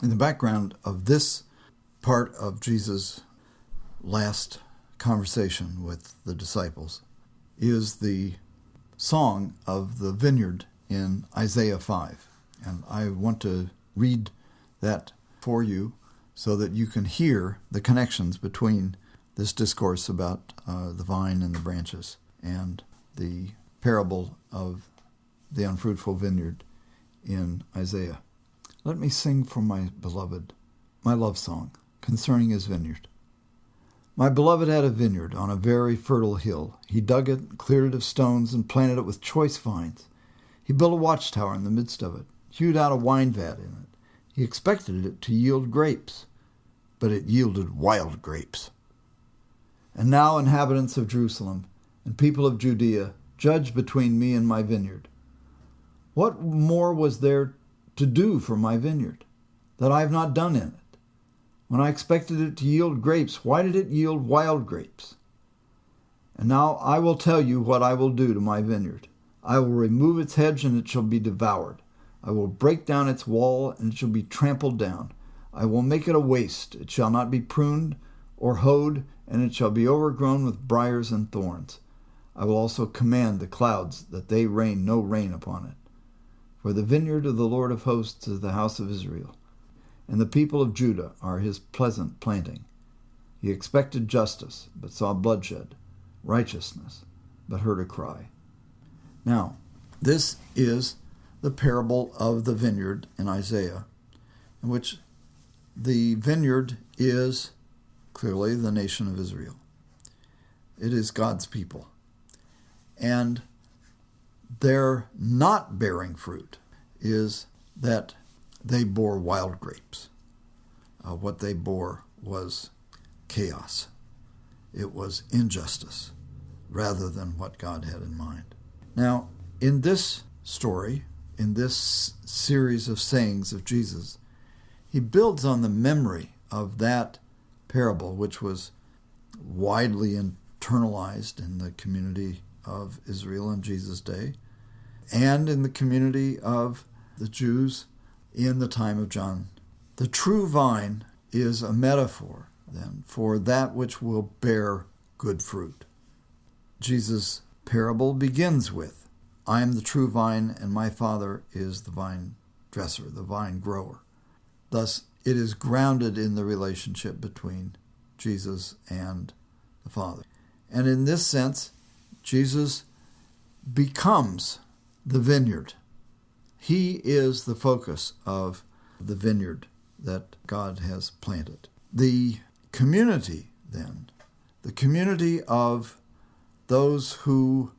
In the background of this part of Jesus' last conversation with the disciples is the song of the vineyard in Isaiah 5. And I want to read that for you so that you can hear the connections between this discourse about the vine and the branches and the parable of the unfruitful vineyard in Isaiah. Let me sing for my beloved my love song concerning his vineyard. My beloved had a vineyard on a very fertile hill. He dug it, cleared it of stones, and planted it with choice vines. He built a watchtower in the midst of it, hewed out a wine vat in it. He expected it to yield grapes, but it yielded wild grapes. And now, inhabitants of Jerusalem and people of Judea, judge between me and my vineyard. What more was there to do for my vineyard that I have not done in it? When I expected it to yield grapes, why did it yield wild grapes? And now I will tell you what I will do to my vineyard. I will remove its hedge, and it shall be devoured. I will break down its wall, and it shall be trampled down. I will make it a waste. It shall not be pruned or hoed, and it shall be overgrown with briars and thorns. I will also command the clouds that they rain no rain upon it. For the vineyard of the Lord of hosts is the house of Israel, and the people of Judah are his pleasant planting. He expected justice, but saw bloodshed, righteousness, but heard a cry. Now, this is the parable of the vineyard in Isaiah, in which the vineyard is clearly the nation of Israel. It is God's people. And their not bearing fruit is that they bore wild grapes. What they bore was chaos. It was injustice rather than what God had in mind. Now, in this story, in this series of sayings of Jesus, he builds on the memory of that parable, which was widely internalized in the community of Israel in Jesus' day and in the community of the Jews in the time of John. The true vine is a metaphor, then, for that which will bear good fruit. Jesus' parable begins with, I am the true vine, and my Father is the vine dresser, the vine grower. Thus, it is grounded in the relationship between Jesus and the Father. And in this sense, Jesus becomes the vineyard. He is the focus of the vineyard that God has planted. The community, then, the community of those who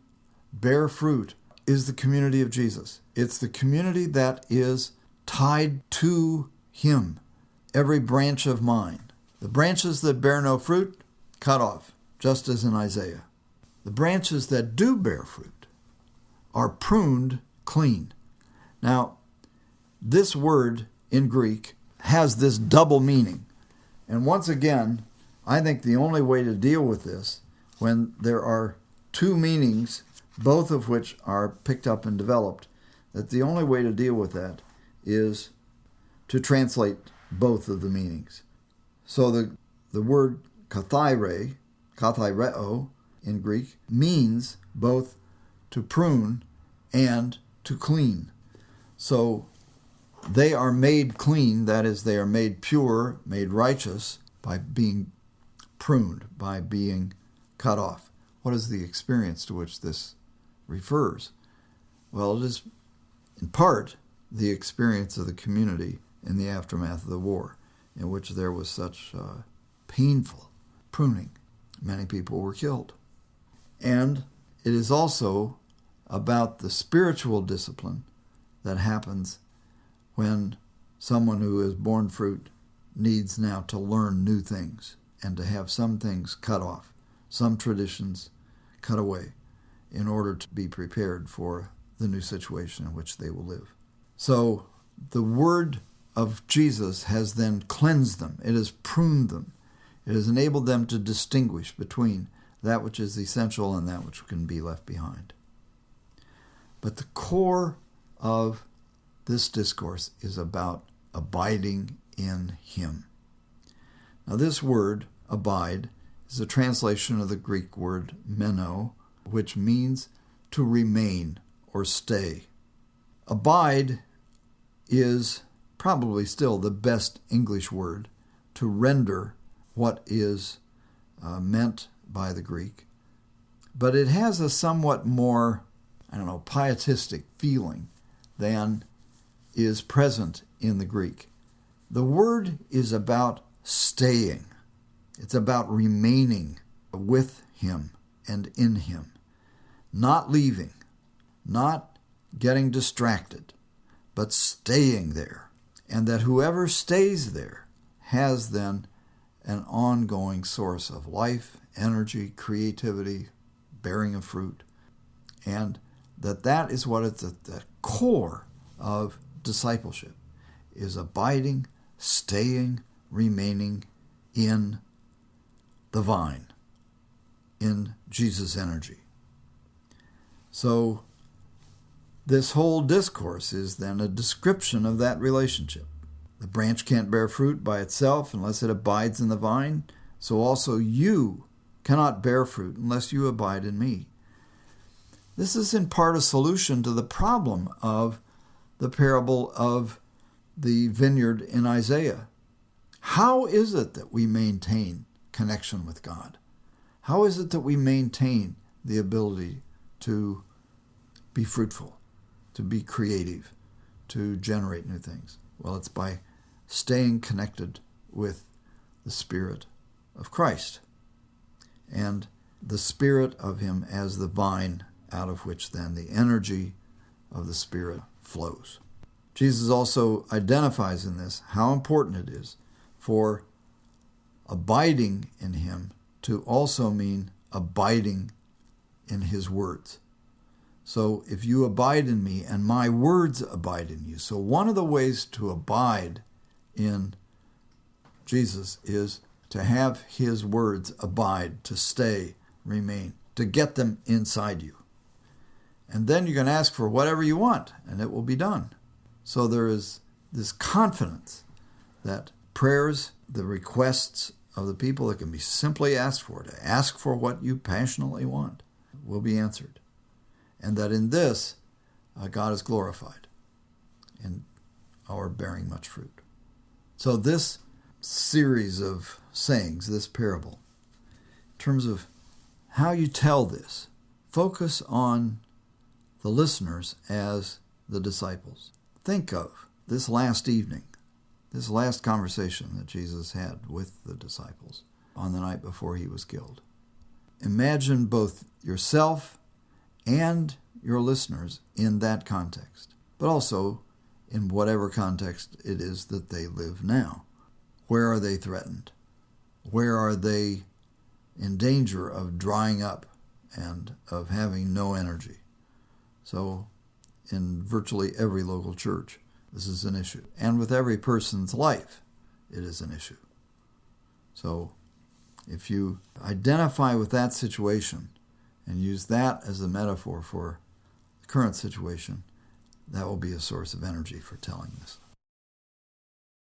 bear fruit is the community of Jesus. It's the community that is tied to him. Every branch of mine. The branches that bear no fruit, cut off, just as in Isaiah. The branches that do bear fruit are pruned clean. Now, this word in Greek has this double meaning. And once again, I think the only way to deal with this, when there are two meanings, both of which are picked up and developed, that the only way to deal with that is to translate both of the meanings. So the word kathaireo in Greek means both to prune and to clean. So they are made clean, that is, they are made pure, made righteous by being pruned, by being cut off. What is the experience to which this refers? Well, it is in part the experience of the community in the aftermath of the war, in which there was such painful pruning. Many people were killed. And it is also about the spiritual discipline that happens when someone who is born fruit needs now to learn new things and to have some things cut off, some traditions cut away in order to be prepared for the new situation in which they will live. So the word of Jesus has then cleansed them. It has pruned them. It has enabled them to distinguish between that which is essential and that which can be left behind. But the core of this discourse is about abiding in him. Now this word, abide, is a translation of the Greek word meno, which means to remain or stay. Abide is probably still the best English word to render what is meant by the Greek, but it has a somewhat more, pietistic feeling than is present in the Greek. The word is about staying. It's about remaining with him and in him, not leaving, not getting distracted, but staying there. And that whoever stays there has then an ongoing source of life, energy, creativity, bearing of fruit. And that is what it's at the core of discipleship, is abiding, staying, remaining in the vine, in Jesus' energy. So this whole discourse is then a description of that relationship. The branch can't bear fruit by itself unless it abides in the vine, so also you cannot bear fruit unless you abide in me. This is in part a solution to the problem of the parable of the vineyard in Isaiah. How is it that we maintain connection with God? How is it that we maintain the ability to be fruitful, to be creative, to generate new things? Well, it's by staying connected with the Spirit of Christ and the Spirit of him as the vine out of which then the energy of the Spirit flows. Jesus also identifies in this how important it is for abiding in him to also mean abiding in his words. So if you abide in me and my words abide in you. So one of the ways to abide in Jesus is to have his words abide, to stay, remain, to get them inside you. And then you can ask for whatever you want and it will be done. So there is this confidence that prayers, the requests of the people that can be simply asked for, to ask for what you passionately want, will be answered. And that in this, God is glorified in our bearing much fruit. So this series of sayings, this parable, in terms of how you tell this, focus on the listeners as the disciples. Think of this last evening, this last conversation that Jesus had with the disciples on the night before he was killed. Imagine both yourself and your listeners in that context, but also in whatever context it is that they live now. Where are they threatened? Where are they in danger of drying up and of having no energy? So in virtually every local church, this is an issue. And with every person's life, it is an issue. So if you identify with that situation and use that as a metaphor for the current situation, that will be a source of energy for telling this.